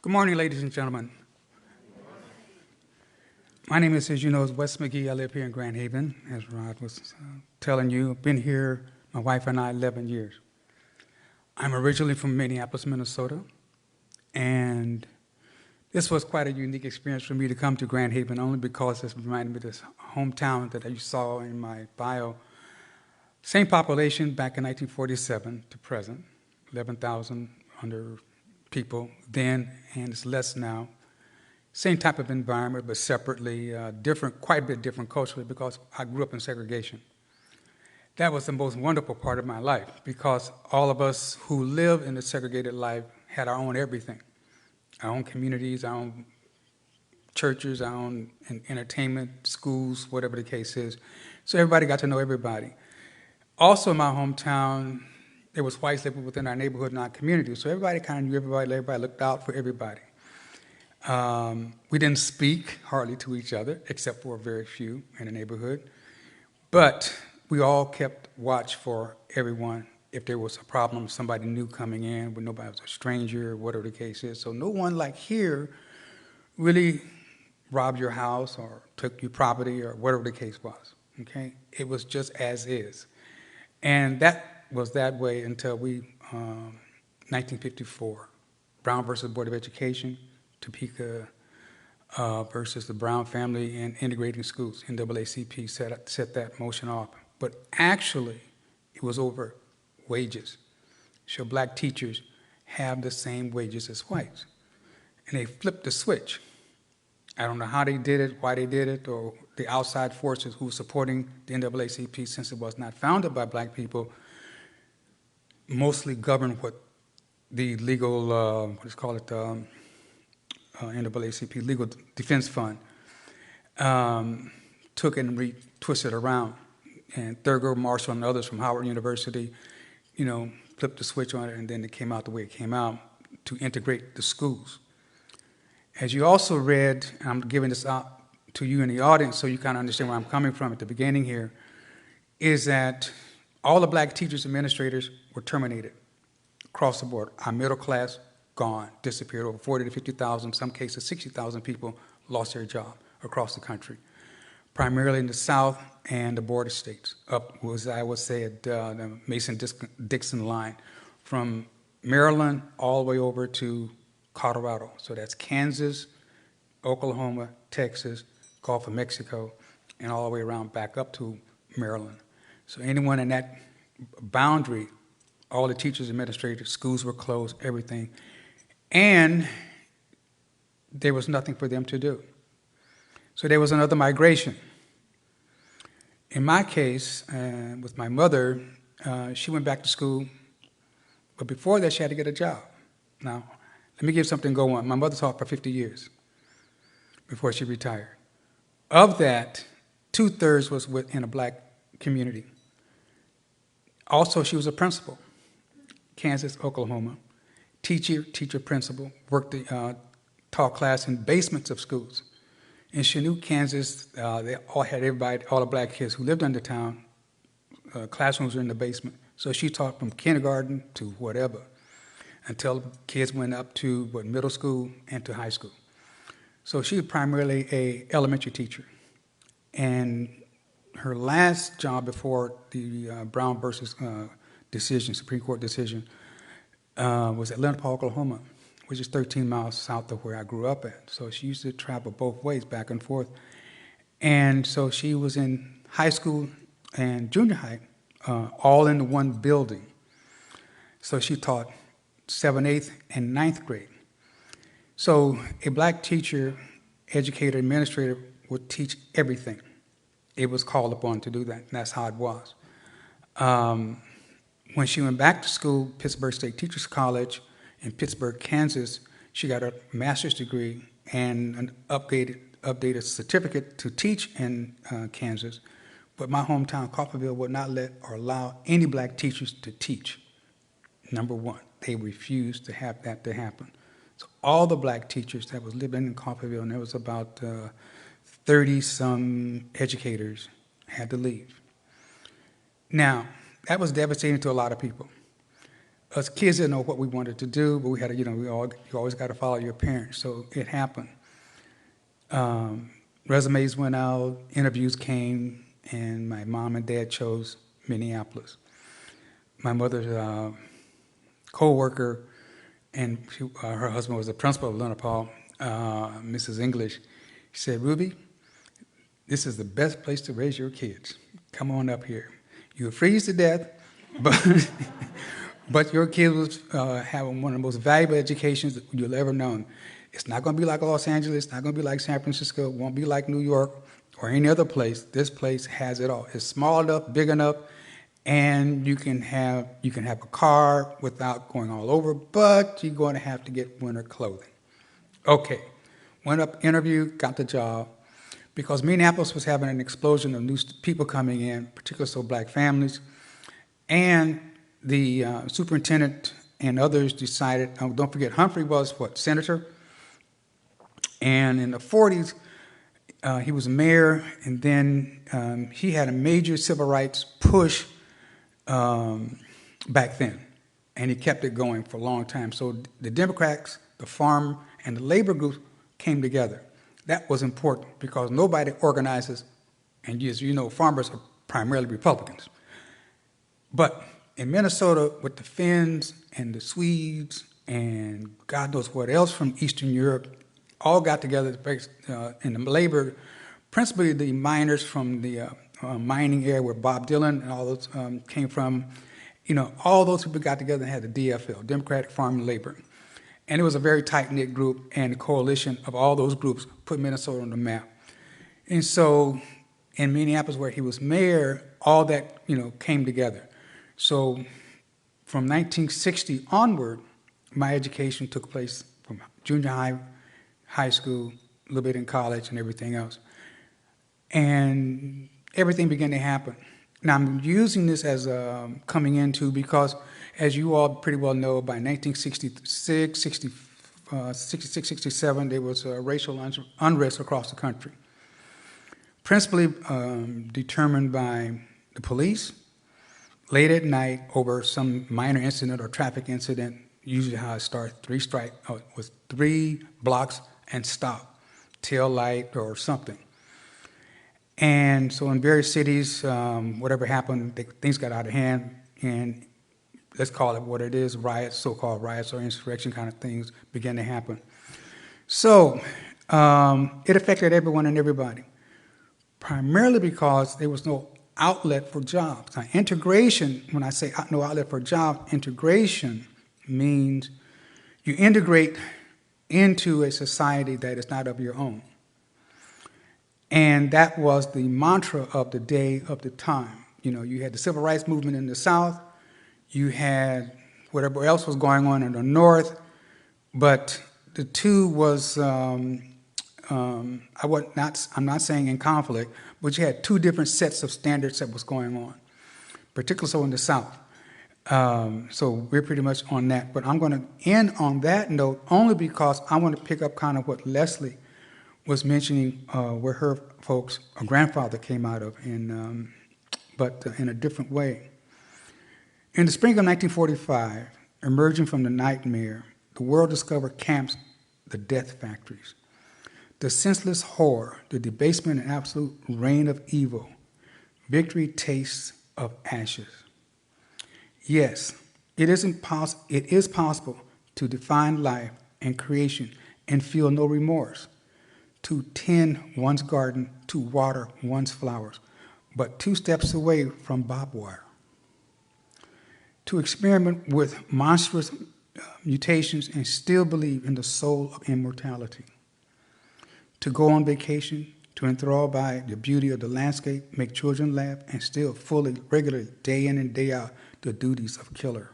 Good morning, ladies and gentlemen. My name is, as you know, Wes McGee. I live here in Grand Haven, as Rod was telling you. I've been here, my wife and I, 11 years. I'm originally from Minneapolis, Minnesota, and this was quite a unique experience for me to come to Grand Haven only because it reminded me of this hometown that you saw in my bio. Same population back in 1947 to present, 11,000 under people then, and it's less now. Same type of environment, but separately, different, quite a bit different culturally because I grew up in segregation. That was the most wonderful part of my life because all of us who live in the segregated life had our own everything, our own communities, our own churches, our own entertainment, schools, whatever the case is. So everybody got to know everybody. Also in my hometown, there was whites living within our neighborhood and our community, so everybody kind of knew everybody looked out for everybody. We didn't speak hardly to each other, except for a very few in the neighborhood. But we all kept watch for everyone. If there was a problem, somebody new coming in, when nobody was a stranger, whatever the case is. So no one like here really robbed your house or took your property or whatever the case was, okay? It was just as is. And that was that way until 1954, Brown versus Board of Education, Topeka versus the Brown family and integrating schools. NAACP set that motion off. But actually, it was over wages. So black teachers have the same wages as whites. And they flipped the switch. I don't know how they did it, why they did it, or the outside forces who were supporting the NAACP, since it was not founded by black people, mostly governed what the legal, NAACP Legal Defense Fund took and twisted around. And Thurgood Marshall and others from Howard University, flipped the switch on it, and then it came out the way it came out to integrate the schools. As you also read, and I'm giving this out to you in the audience so you kind of understand where I'm coming from at the beginning here, is that all the black teachers, administrators were terminated across the board. Our middle class, gone, disappeared. Over 40 to 50,000, in some cases 60,000 people lost their job across the country, primarily in the South and the border states. Up was, I would say, at the Mason-Dixon line, from Maryland all the way over to Colorado. So that's Kansas, Oklahoma, Texas, Gulf of Mexico, and all the way around back up to Maryland. So anyone in that boundary, all the teachers, administrators, schools were closed, everything. And there was nothing for them to do. So there was another migration. In my case, with my mother, she went back to school, but before that she had to get a job. Now, let me give something going. My mother taught for 50 years before she retired. Of that, 2/3 was in a black community. Also, she was a principal, Kansas, Oklahoma, teacher, principal, taught class in basements of schools. In Chanute, Kansas, they all had all the black kids who lived under town, classrooms were in the basement. So she taught from kindergarten to whatever, until kids went up to middle school and to high school. So she was primarily an elementary teacher. And her last job before the Brown versus decision, Supreme Court decision, was at Leonard, Oklahoma, which is 13 miles south of where I grew up at. So she used to travel both ways, back and forth. And so she was in high school and junior high, all in the one building. So she taught 7th, 8th, and 9th grade. So a black teacher, educator, administrator would teach everything. It was called upon to do that, and that's how it was. When she went back to school, Pittsburgh State Teachers College in Pittsburgh, Kansas, she got a master's degree and an updated certificate to teach in Kansas. But my hometown, Coffeeville, would not let or allow any black teachers to teach. Number one, they refused to have that to happen. So all the black teachers that was living in Coffeeville, and there was about 30-some educators, had to leave. Now, that was devastating to a lot of people. us kids didn't know what we wanted to do, but we had to, you always got to follow your parents. So it happened. Resumes went out, interviews came, and my mom and dad chose Minneapolis. My mother's co-worker, and her husband was the principal of Leonard Paul, Mrs. English. She said, "Ruby, this is the best place to raise your kids. Come on up here. You'll freeze to death, but but your kids will have one of the most valuable educations that you'll ever known. It's not going to be like Los Angeles. It's not going to be like San Francisco. It won't be like New York or any other place. This place has it all. It's small enough, big enough, and you can have a car without going all over, but you're going to have to get winter clothing." Okay, went up, interviewed, got the job, because Minneapolis was having an explosion of new people coming in, particularly so black families, and the superintendent and others decided, don't forget, Humphrey was senator, and in the 40s, he was mayor, and then he had a major civil rights push back then, and he kept it going for a long time. So the Democrats, the farm, and the labor groups came together. That was important because nobody organizes, and as you know, farmers are primarily Republicans. But in Minnesota, with the Finns and the Swedes and God knows what else from Eastern Europe, all got together in the labor, principally the miners from the mining area where Bob Dylan and all those came from. All those people got together and had the DFL, Democratic Farm and Labor. And it was a very tight-knit group, and the coalition of all those groups put Minnesota on the map. And so in Minneapolis, where he was mayor, all that, came together. So from 1960 onward, my education took place from junior high, high school, a little bit in college, and everything else. And everything began to happen. Now, I'm using this as coming into because, as you all pretty well know, by 1966, 67, there was racial unrest across the country, principally determined by the police, late at night over some minor incident or traffic incident, usually how it starts, was 3 blocks and stop, tail light or something. And so in various cities, whatever happened, things got out of hand, and let's call it what it is, riots, so-called riots or insurrection kind of things began to happen. So it affected everyone and everybody, primarily because there was no outlet for jobs. Now, integration, when I say no outlet for jobs, integration means you integrate into a society that is not of your own. And that was the mantra of the day, of the time. You had the civil rights movement in the South, you had whatever else was going on in the North, but the two was, I'm not saying in conflict, but you had two different sets of standards that was going on, particularly so in the South. So we're pretty much on that. But I'm going to end on that note only because I want to pick up kind of what Leslie was mentioning, where her folks, her grandfather came out of, but in a different way. In the spring of 1945, emerging from the nightmare, the world discovered camps, the death factories, the senseless horror, the debasement and absolute reign of evil. Victory tastes of ashes. Yes, it is possible to define life and creation and feel no remorse, to tend one's garden, to water one's flowers, but 2 steps away from barbed wire. To experiment with monstrous mutations and still believe in the soul of immortality. To go on vacation, to enthrall by the beauty of the landscape, make children laugh, and still fully, regularly, day in and day out, the duties of killer.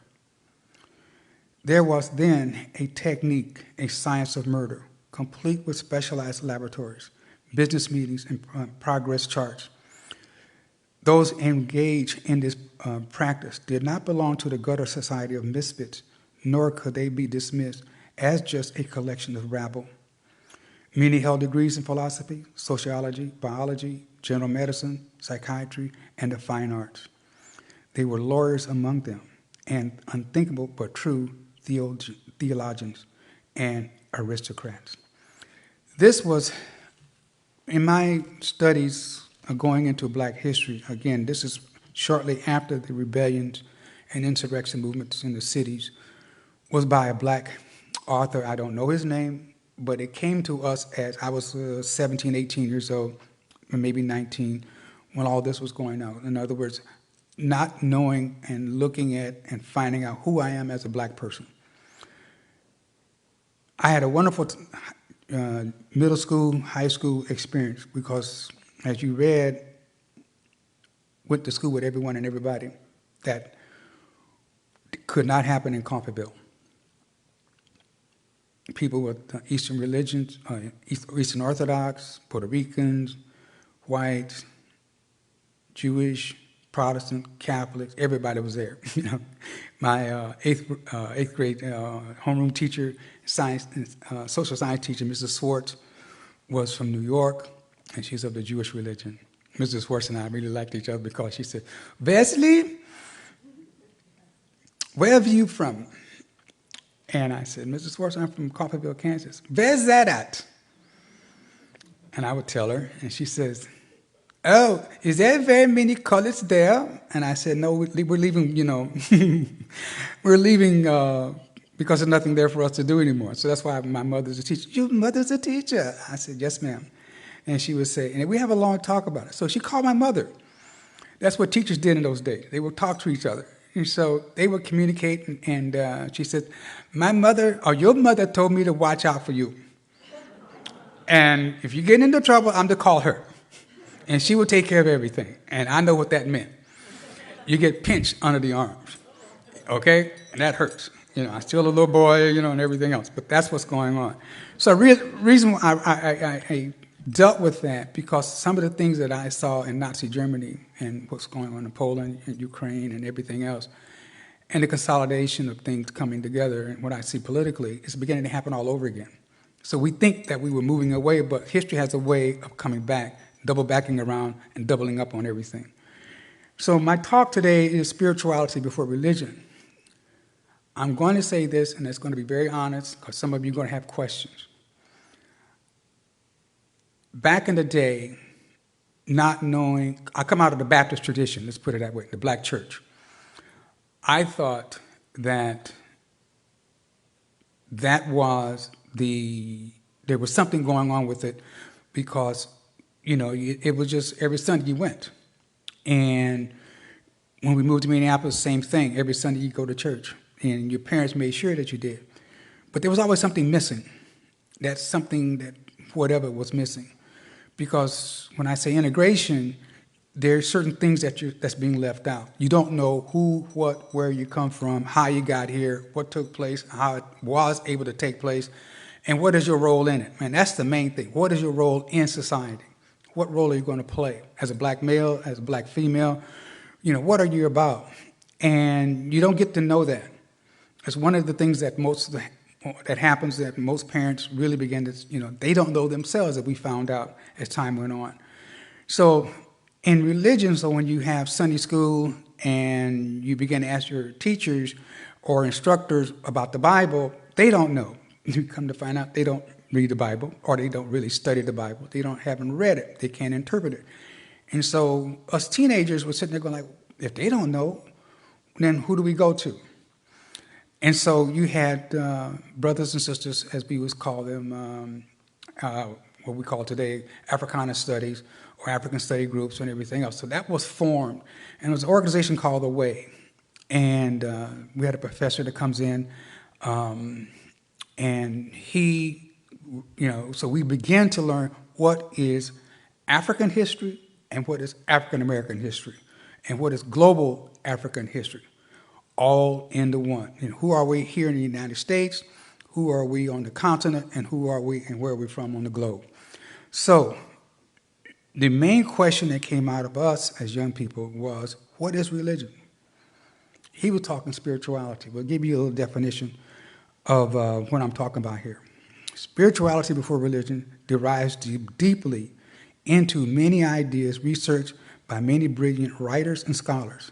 There was then a technique, a science of murder, complete with specialized laboratories, business meetings, and progress charts. Those engaged in this practice did not belong to the gutter society of misfits, nor could they be dismissed as just a collection of rabble. Many held degrees in philosophy, sociology, biology, general medicine, psychiatry, and the fine arts. They were lawyers among them, and unthinkable but true theologians and aristocrats. This was, in my studies going into black history, again, this is shortly after the rebellions and insurrection movements in the cities, was by a black author. I don't know his name, but it came to us as I was 17, 18 years old, or maybe 19, when all this was going on. In other words, not knowing and looking at and finding out who I am as a black person. I had a wonderful middle school, high school experience because, as you read, went to school with everyone and everybody. That could not happen in Coffeeville. People with Eastern religions, Eastern Orthodox, Puerto Ricans, whites, Jewish, Protestant, Catholics, everybody was there. You know, my eighth grade homeroom teacher, social science teacher, Mrs. Swartz, was from New York, and she's of the Jewish religion. Mrs. Swartz and I really liked each other because she said, "Wesley, where are you from?" And I said, "Mrs. Swartz, I'm from Coffeeville, Kansas." "Where's that at?" And I would tell her, and she says, "Oh, is there very many colors there?" And I said, "No, we're leaving, you know, we're leaving because there's nothing there for us to do anymore. So that's why my mother's a teacher." "Your mother's a teacher?" I said, "Yes, ma'am." And she would say, and we have a long talk about it. So she called my mother. That's what teachers did in those days. They would talk to each other. And so they would communicate, and she said, "My mother, or your mother told me to watch out for you. And if you get into trouble, I'm to call her. And she will take care of everything." And I know what that meant. You get pinched under the arms, okay? And that hurts. You know, I'm still a little boy, you know, and everything else. But that's what's going on. So reason why I dealt with that, because some of the things that I saw in Nazi Germany and what's going on in Poland and Ukraine and everything else, and the consolidation of things coming together, and what I see politically, is beginning to happen all over again. So we think that we were moving away, but history has a way of coming back, double backing around and doubling up on everything. So my talk today is spirituality before religion. I'm going to say this, and it's going to be very honest, because some of you are going to have questions. Back in the day, not knowing, I come out of the Baptist tradition, let's put it that way, the black church. I thought that there was something going on with it, because, you know, it was just every Sunday you went. And when we moved to Minneapolis, same thing. Every Sunday you go to church, and your parents made sure that you did. But there was always something missing. That's something that whatever was missing. Because when I say integration, there are certain things that's being left out. You don't know who, what, where you come from, how you got here, what took place, how it was able to take place, and what is your role in it. And that's the main thing. What is your role in society? What role are you going to play as a black male, as a black female? You know, what are you about? And you don't get to know that. It's one of the things that happens, that most parents really begin to, you know, they don't know themselves, that we found out as time went on. So in religion, so when you have Sunday school and you begin to ask your teachers or instructors about the Bible, they don't know. You come to find out they don't read the Bible, or they don't really study the Bible. They haven't read it. They can't interpret it. And so us teenagers were sitting there going like, if they don't know, then who do we go to? And so you had brothers and sisters, as we would call them, what we call today Africana studies or African study groups and everything else. So that was formed. And it was an organization called The Way. And we had a professor that comes in, and he, you know, so we began to learn what is African history and what is African American history and what is global African history, all into one. And who are we here in the United States? Who are we on the continent? And who are we and where are we from on the globe? So the main question that came out of us as young people was, what is religion? He was talking spirituality. We'll give you a little definition of what I'm talking about here. Spirituality before religion derives deeply into many ideas researched by many brilliant writers and scholars.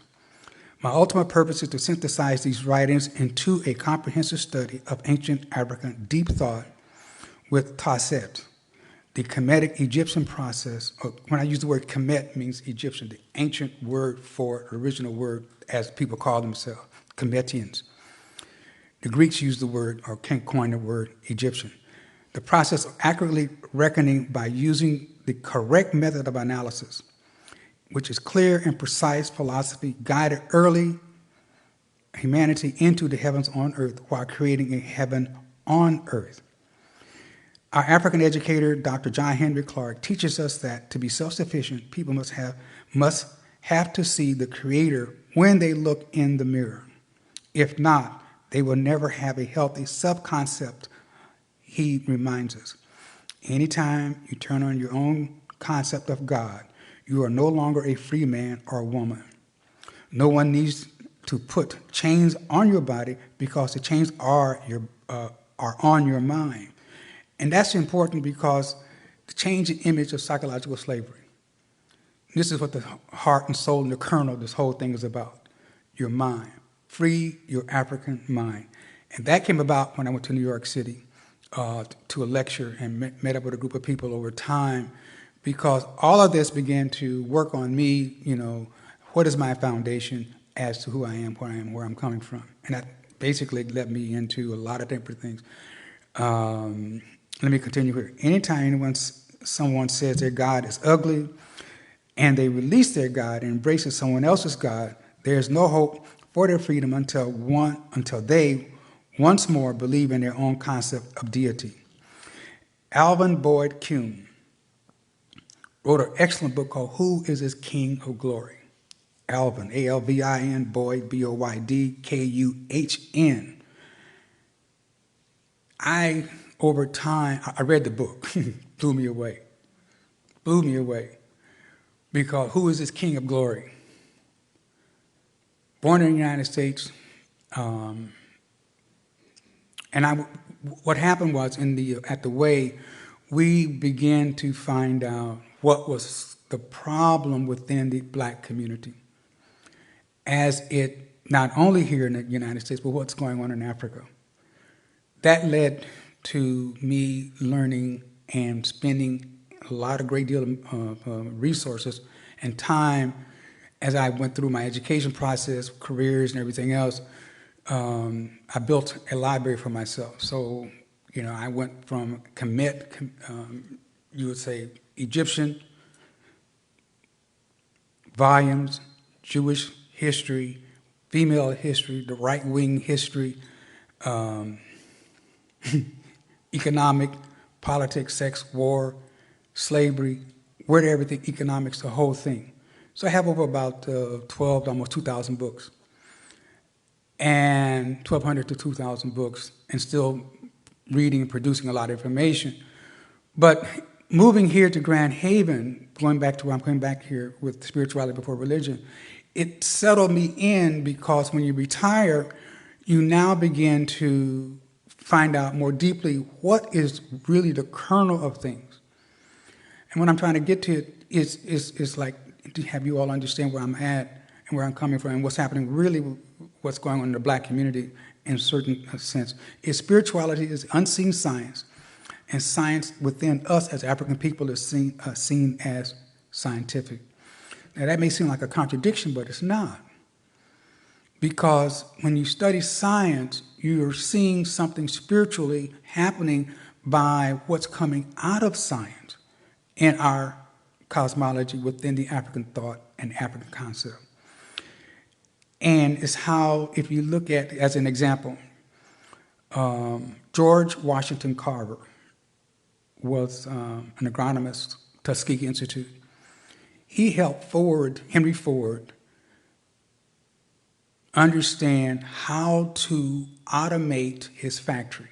My ultimate purpose is to synthesize these writings into a comprehensive study of ancient African deep thought with Tasset, the Kemetic Egyptian process. When I use the word Kemet, it means Egyptian, the ancient word for original word, as people call themselves, Kemetians. The Greeks used the word, or coined the word, Egyptian. The process of accurately reckoning by using the correct method of analysis, which is clear and precise philosophy, guided early humanity into the heavens on earth while creating a heaven on earth. Our African educator, Dr. John Henry Clark, teaches us that to be self-sufficient, people must have to see the Creator when they look in the mirror. If not, they will never have a healthy self-concept, he reminds us. Anytime you turn on your own concept of God, you are no longer a free man or woman. No one needs to put chains on your body because the chains are on your mind. And that's important because the change in image of psychological slavery. This is what the heart and soul and the kernel of this whole thing is about. Your mind. Free your African mind. And that came about when I went to New York City to a lecture and met up with a group of people over time, because all of this began to work on me, what is my foundation as to who I am, where I'm coming from. And that basically led me into a lot of different things. Let me continue here. Anytime someone says their God is ugly and they release their God and embrace someone else's God, there's no hope for their freedom until they once more believe in their own concept of deity. Alvin Boyd Kuhn wrote an excellent book called Who is This King of Glory? Alvin, A-L-V-I-N, Boyd, B-O-Y-D, K-U-H-N. Over time, I read the book, blew me away, because who is this King of Glory? Born in the United States, what happened was at the way, we began to find out what was the problem within the black community, as it not only here in the United States, but what's going on in Africa. That led to me learning and spending a great deal of resources and time as I went through my education process, careers and everything else. I built a library for myself. So, I went from Kemet, you would say Egyptian, volumes, Jewish history, female history, the right-wing history, economic, politics, sex, war, slavery, where did everything, economics, the whole thing. So I have over about 12, almost 2,000 books, and 1,200 to 2,000 books, and still reading and producing a lot of information. But moving here to Grand Haven, going back to where I'm coming back here with spirituality before religion, it settled me in because when you retire, you now begin to find out more deeply what is really the kernel of things. And what I'm trying to get to is like to have you all understand where I'm at and where I'm coming from and what's happening, really what's going on in the black community in a certain sense. Is spirituality is unseen science, and science within us as African people is seen as scientific. Now that may seem like a contradiction, but it's not. Because when you study science, you're seeing something spiritually happening by what's coming out of science in our cosmology within the African thought and African concept. And it's how, if you look at, as an example, George Washington Carver was an agronomist, Tuskegee Institute. He helped Henry Ford, understand how to automate his factory,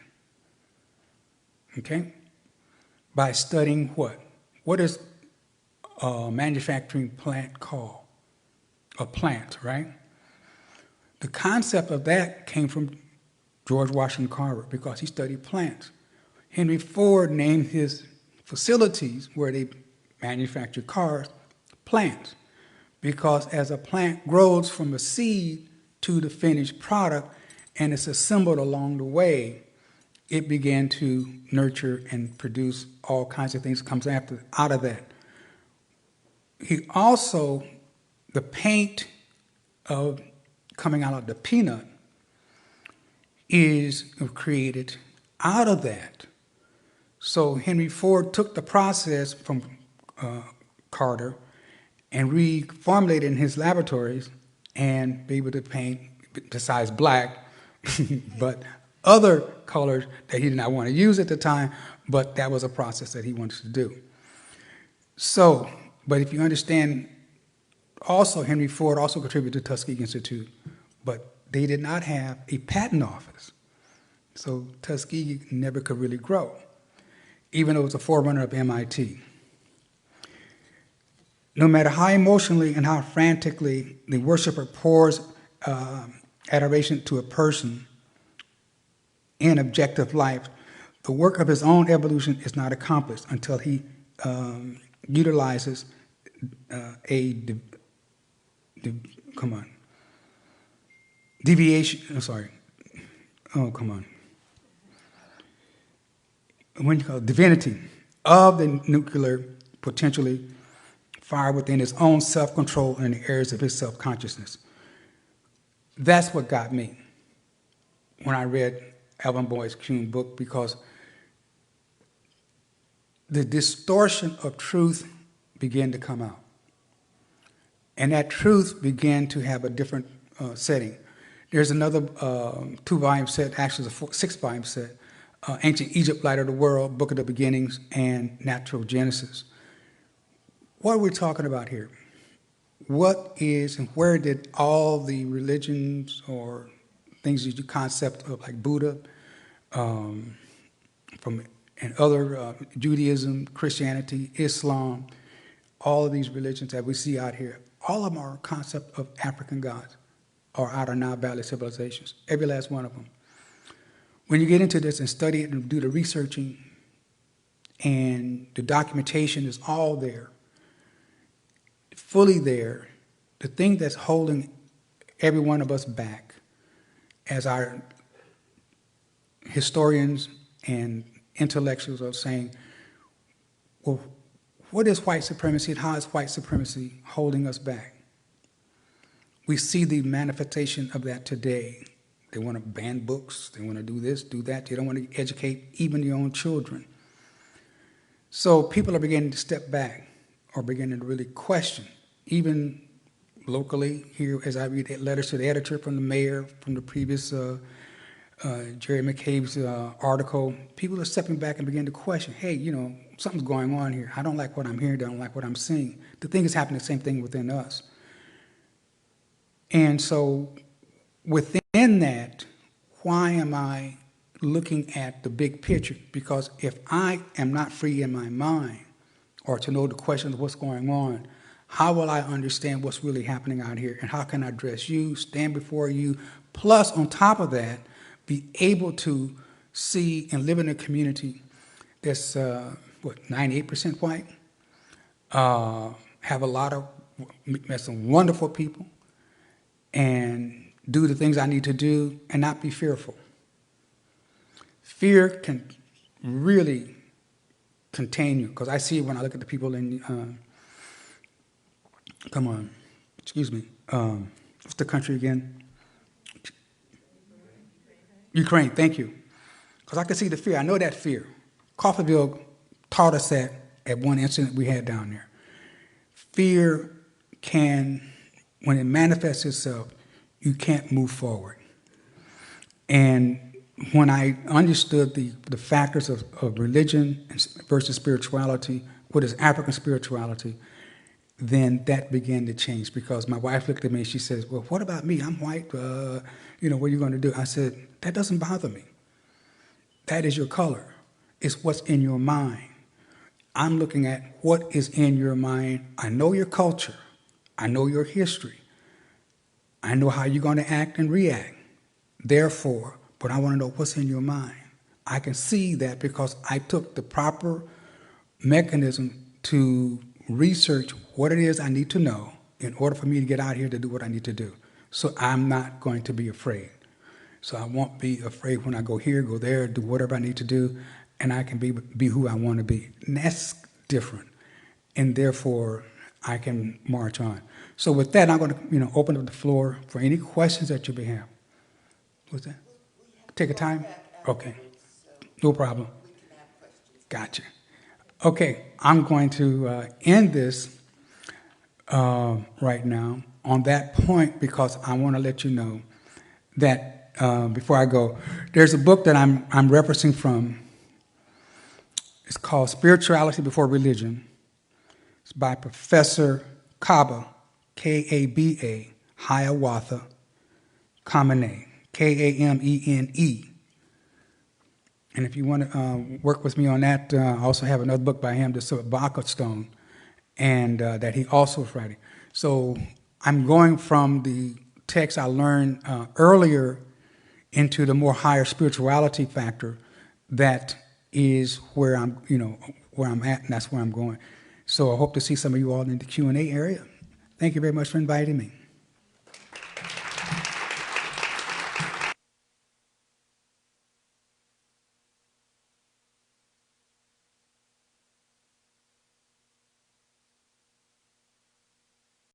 okay? By studying what? What is a manufacturing plant called? A plant, right? The concept of that came from George Washington Carver because he studied plants. Henry Ford named his facilities where they manufactured cars plants because as a plant grows from a seed to the finished product and it's assembled along the way, it began to nurture and produce all kinds of things that comes out of that. He also, the paint of coming out of the peanut is created out of that. So Henry Ford took the process from Carter and reformulated in his laboratories and be able to paint, besides black, but other colors that he did not want to use at the time, but that was a process that he wanted to do. So, but if you understand, also Henry Ford also contributed to Tuskegee Institute, but they did not have a patent office. So Tuskegee never could really grow, even though it was a forerunner of MIT. No matter how emotionally and how frantically the worshiper pours adoration to a person in objective life, the work of his own evolution is not accomplished until he utilizes deviation. I'm sorry. Oh, come on. When you call it divinity of the nuclear potentially fire within his own self-control in the areas of his self-consciousness. That's what got me when I read Alvin Boyce Kuhn's book, because the distortion of truth began to come out. And that truth began to have a different setting. There's another 2-volume set, actually it's a 6-volume set, Ancient Egypt, Light of the World, Book of the Beginnings, and Natural Genesis. What are we talking about here? What is and where did all the religions or things that you concept of like Buddha, from and other Judaism, Christianity, Islam, all of these religions that we see out here, all of them are a concept of African gods or out of Nile Valley civilizations, every last one of them. When you get into this and study it and do the researching, and the documentation is all there, fully there, the thing that's holding every one of us back as our historians and intellectuals are saying, well, what is white supremacy and how is white supremacy holding us back? We see the manifestation of that today. They want to ban books, they want to do this, do that, they don't want to educate even their own children. So people are beginning to step back or beginning to really question, even locally here as I read letters to the editor from the mayor, from the previous Jerry McCabe's article, people are stepping back and begin to question, hey, you know, something's going on here. I don't like what I'm hearing, I don't like what I'm seeing. The thing is happening, the same thing within us. And so within that, why am I looking at the big picture? Because if I am not free in my mind or to know the questions of what's going on, how will I understand what's really happening out here? And how can I address you, stand before you, plus on top of that, be able to see and live in a community that's, 98% white, have a lot of, met some wonderful people, and do the things I need to do and not be fearful. Fear can really contain you, because I see it when I look at the people in, what's the country again? Ukraine, thank you. Because I can see the fear, I know that fear. Coffeeville taught us that at one incident we had down there. Fear can, when it manifests itself, you can't move forward. And when I understood the factors of religion versus spirituality, what is African spirituality, then that began to change, because my wife looked at me and she says, well, what about me? I'm white, what are you going to do? I said, that doesn't bother me. That is your color. It's what's in your mind. I'm looking at what is in your mind. I know your culture. I know your history. I know how you're going to act and react. Therefore, but I want to know what's in your mind. I can see that because I took the proper mechanism to research what it is I need to know in order for me to get out here to do what I need to do. So I'm not going to be afraid. So I won't be afraid when I go here, go there, do whatever I need to do, and I can be who I want to be. And that's different. And therefore, I can march on. So with that, I'm going to open up the floor for any questions that you may have. What's that? Take a time? Okay. No problem. Gotcha. Okay, I'm going to end this right now on that point because I want to let you know that before I go, there's a book that I'm referencing from. It's called Spirituality Before Religion. It's by Professor Kaba, K-A-B-A, Hiawatha Kamene, K-A-M-E-N-E. And if you want to work with me on that, I also have another book by him, The Sabaka Stone, and that he also is writing. So I'm going from the text I learned earlier into the more higher spirituality factor. That is where I'm, where I'm at, and that's where I'm going. So I hope to see some of you all in the Q&A area. Thank you very much for inviting me.